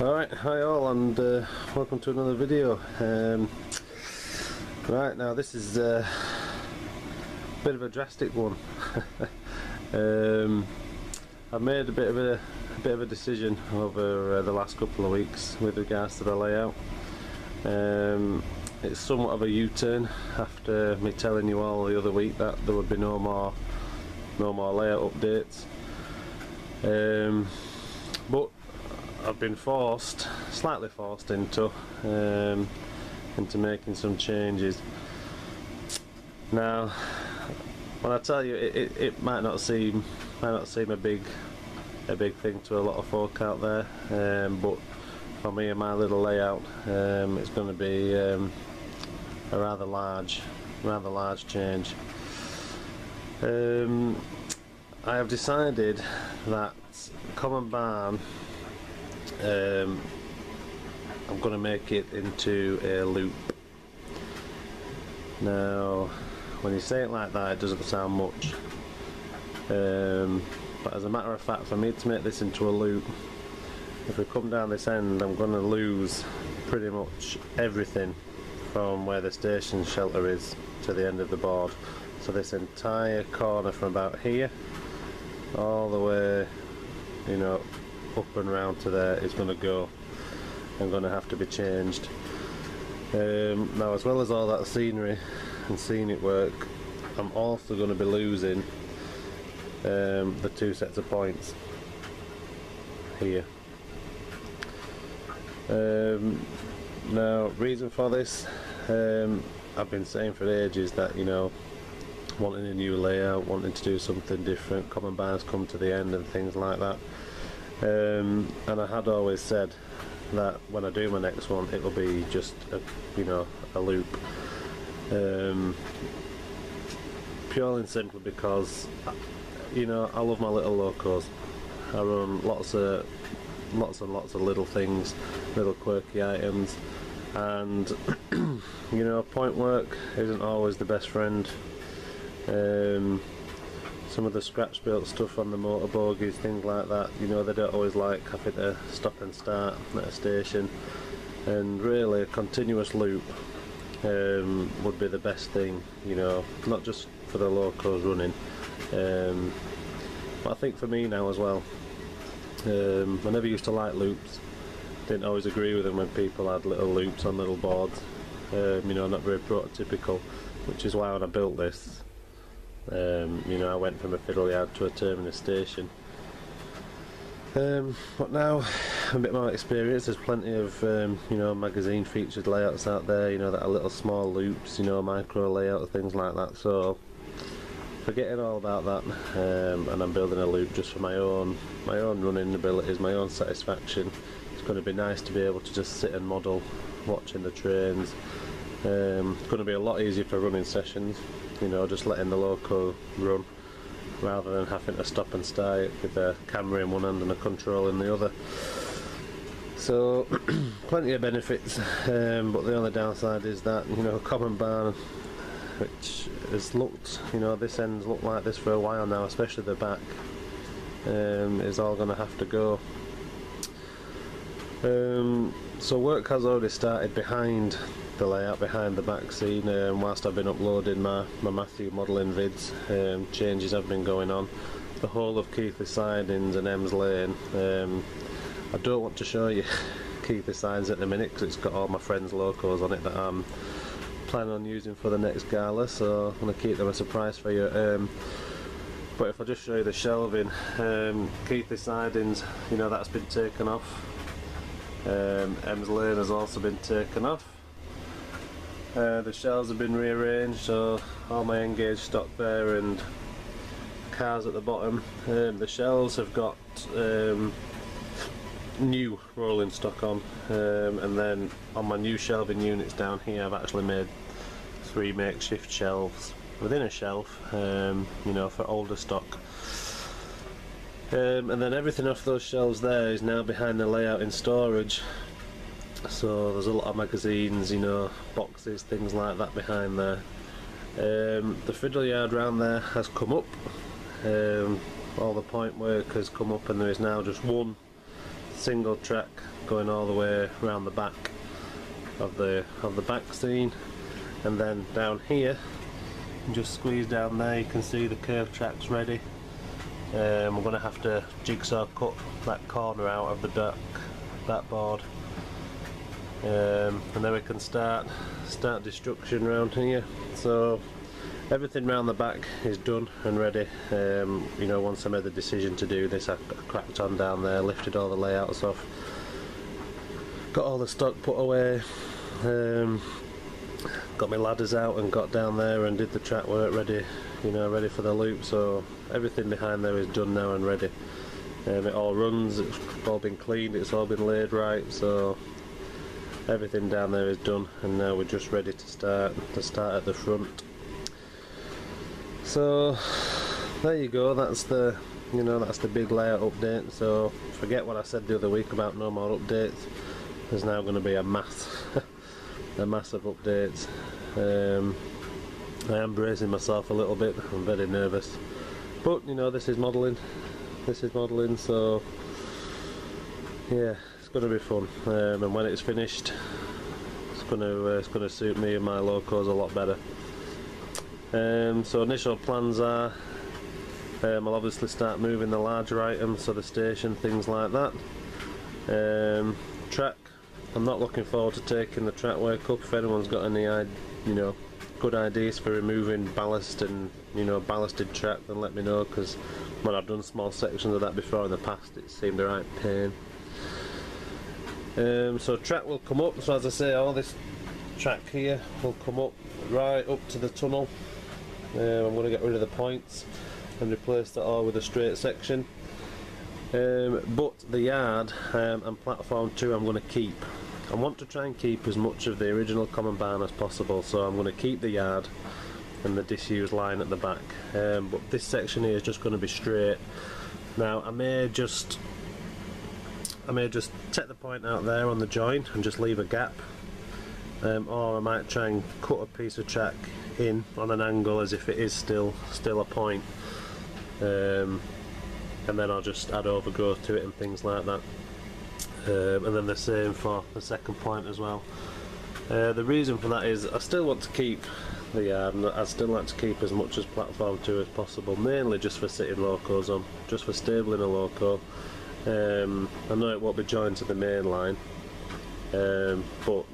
Alright, hi all, and welcome to another video. Right, now this is a bit of a drastic one. I've made a bit of a decision over the last couple of weeks with regards to the layout. It's somewhat of a U-turn after me telling you all the other week that there would be no more layout updates. But I've been slightly forced into making some changes. Now, when I tell you, it might not seem a big thing to a lot of folk out there, but for me and my little layout, it's going to be a rather large change. I have decided that common barn, I'm going to make it into a loop. Now, when you say it like that, it doesn't sound much, but as a matter of fact, for me to make this into a loop, if we come down this end, I'm going to lose pretty much everything from where the station shelter is to the end of the board. So this entire corner from about here all the way, you know, up and round to there is going to go and going to have to be changed. Now, as well as all that scenery and scenic work, I'm also going to be losing the two sets of points here. Now, reason for this, I've been saying for ages that, you know, wanting a new layout, wanting to do something different, common barns come to the end and things like that. And I had always said that when I do my next one, it will be just a loop. Purely and simply because, you know, I love my little locos. I run lots and lots of little things, little quirky items, and you know, point work isn't always the best friend. Some of the scratch built stuff on the motor bogies, things like that, you know, they don't always like having to stop and start at a station, and really a continuous loop would be the best thing, you know, not just for the locos running, but I think for me now as well. I never used to like loops, didn't always agree with them when people had little loops on little boards, you know, not very prototypical, which is why when I built this, you know, I went from a fiddle yard to a terminus station. But now, a bit more experience, there's plenty of you know, magazine featured layouts out there, you know, that are little small loops, you know, micro layouts, things like that. So forgetting all about that, and I'm building a loop just for my own running abilities, my own satisfaction. It's going to be nice to be able to just sit and model, watching the trains. It's going to be a lot easier for running sessions, you know, just letting the loco run rather than having to stop and start with a camera in one hand and a control in the other. So plenty of benefits, but the only downside is that, you know, common barn, which has looked, you know, this end's looked like this for a while now, especially the back, is all going to have to go. So work has already started behind the layout, behind the back scene, whilst I've been uploading my Matthew modelling vids. Changes have been going on. The whole of Keighley sidings and Ems Lane, I don't want to show you Keighley sidings at the minute because it's got all my friends' locos on it that I'm planning on using for the next gala, so I'm going to keep them a surprise for you. But if I just show you the shelving, Keighley sidings, you know, that's been taken off. Ems Lane has also been taken off. The shelves have been rearranged, so all my engaged stock there and cars at the bottom. The shelves have got new rolling stock on, and then on my new shelving units down here I've actually made 3 makeshift shelves within a shelf, you know, for older stock. And then everything off those shelves there is now behind the layout in storage. So there's a lot of magazines, you know, boxes, things like that behind there. The fiddle yard round there has come up. All the point work has come up, and there is now just one single track going all the way around the back of the back scene, and then down here, just squeeze down there, you can see the curved tracks ready. We're going to have to jigsaw cut that corner out of the back board, and then we can start destruction around here. So everything around the back is done and ready. You know, once I made the decision to do this, I cracked on down there, lifted all the layouts off, got all the stock put away, got my ladders out and got down there and did the track work ready, you know, ready for the loop. So everything behind there is done now and ready. It all runs, it's all been cleaned, it's all been laid right, so everything down there is done, and now we're just ready to start at the front. So there you go, that's the big layout update. So forget what I said the other week about no more updates. There's now going to be a massive updates. I am bracing myself a little bit, I'm very nervous, but you know, this is modelling, so yeah, it's going to be fun, and when it's finished, it's going to suit me and my locos a lot better. So initial plans are, I'll obviously start moving the larger items, so the station, things like that. Track, I'm not looking forward to taking the track work up. If anyone's got any good ideas for removing ballast and ballasted track, then let me know, because when I've done small sections of that before in the past, it seemed a right pain. So track will come up, so as I say, all this track here will come up right up to the tunnel. I'm going to get rid of the points and replace that all with a straight section. But the yard and platform 2 I'm going to keep. I want to try and keep as much of the original common barn as possible, so I'm going to keep the yard and the disused line at the back. But this section here is just going to be straight. Now I may just take the point out there on the joint and just leave a gap, or I might try and cut a piece of track in on an angle as if it is still a point, and then I'll just add overgrowth to it and things like that. And then the same for the second point as well. The reason for that is I still want to keep the yard, and I'd still like to keep as much as platform 2 as possible, mainly just for sitting locos on, just for stabling a loco. I know it won't be joined to the main line, but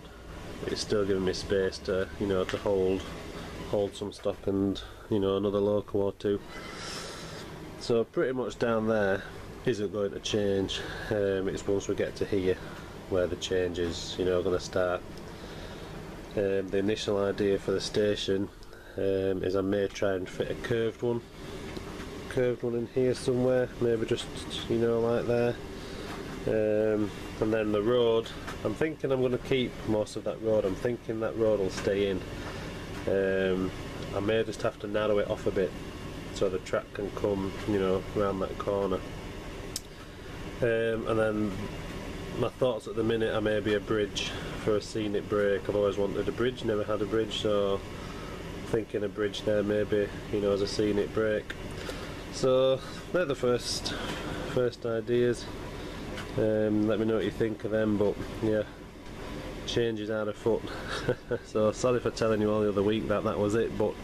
it's still giving me space to to hold some stock and another loco or two. So pretty much down there isn't going to change. It's once we get to here where the change is going to start. The initial idea for the station is I may try and fit a curved one in here somewhere, maybe just like there. And then the road, I'm thinking I'm going to keep most of that road. I'm thinking that road will stay in. I may just have to narrow it off a bit so the track can come around that corner. And then my thoughts at the minute are maybe a bridge for a scenic break. I've always wanted a bridge, never had a bridge, so thinking a bridge there maybe as a scenic break. So they're the first ideas. Let me know what you think of them, but yeah, changes out afoot. So sorry for telling you all the other week that was it, but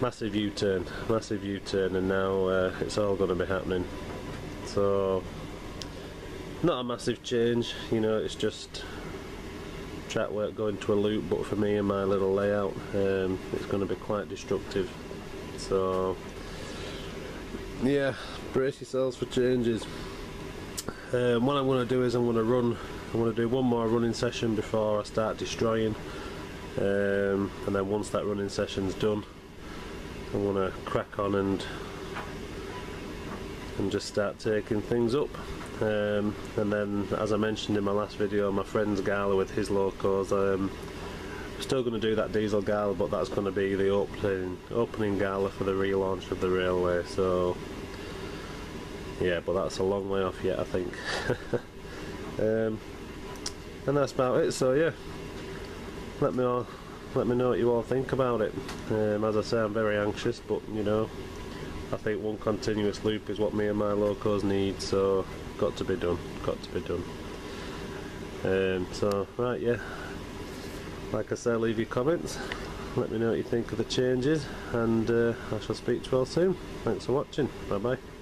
massive U-turn, and now it's all going to be happening. So not a massive change, it's just track work going to a loop, but for me and my little layout, it's going to be quite destructive. So yeah, brace yourselves for changes. What I'm going to do is I'm going to do one more running session before I start destroying, and then once that running session's done, I'm going to crack on and just start taking things up. And then, as I mentioned in my last video, my friend's gala with his locos, I'm still going to do that diesel gala, but that's going to be the opening gala for the relaunch of the railway. So yeah, but that's a long way off yet, I think. And that's about it. So yeah, let me know what you all think about it. As I say, I'm very anxious, but I think one continuous loop is what me and my locos need, so got to be done, got to be done. So right, yeah, like I say, leave your comments, let me know what you think of the changes, and I shall speak to you all soon. Thanks for watching, bye bye.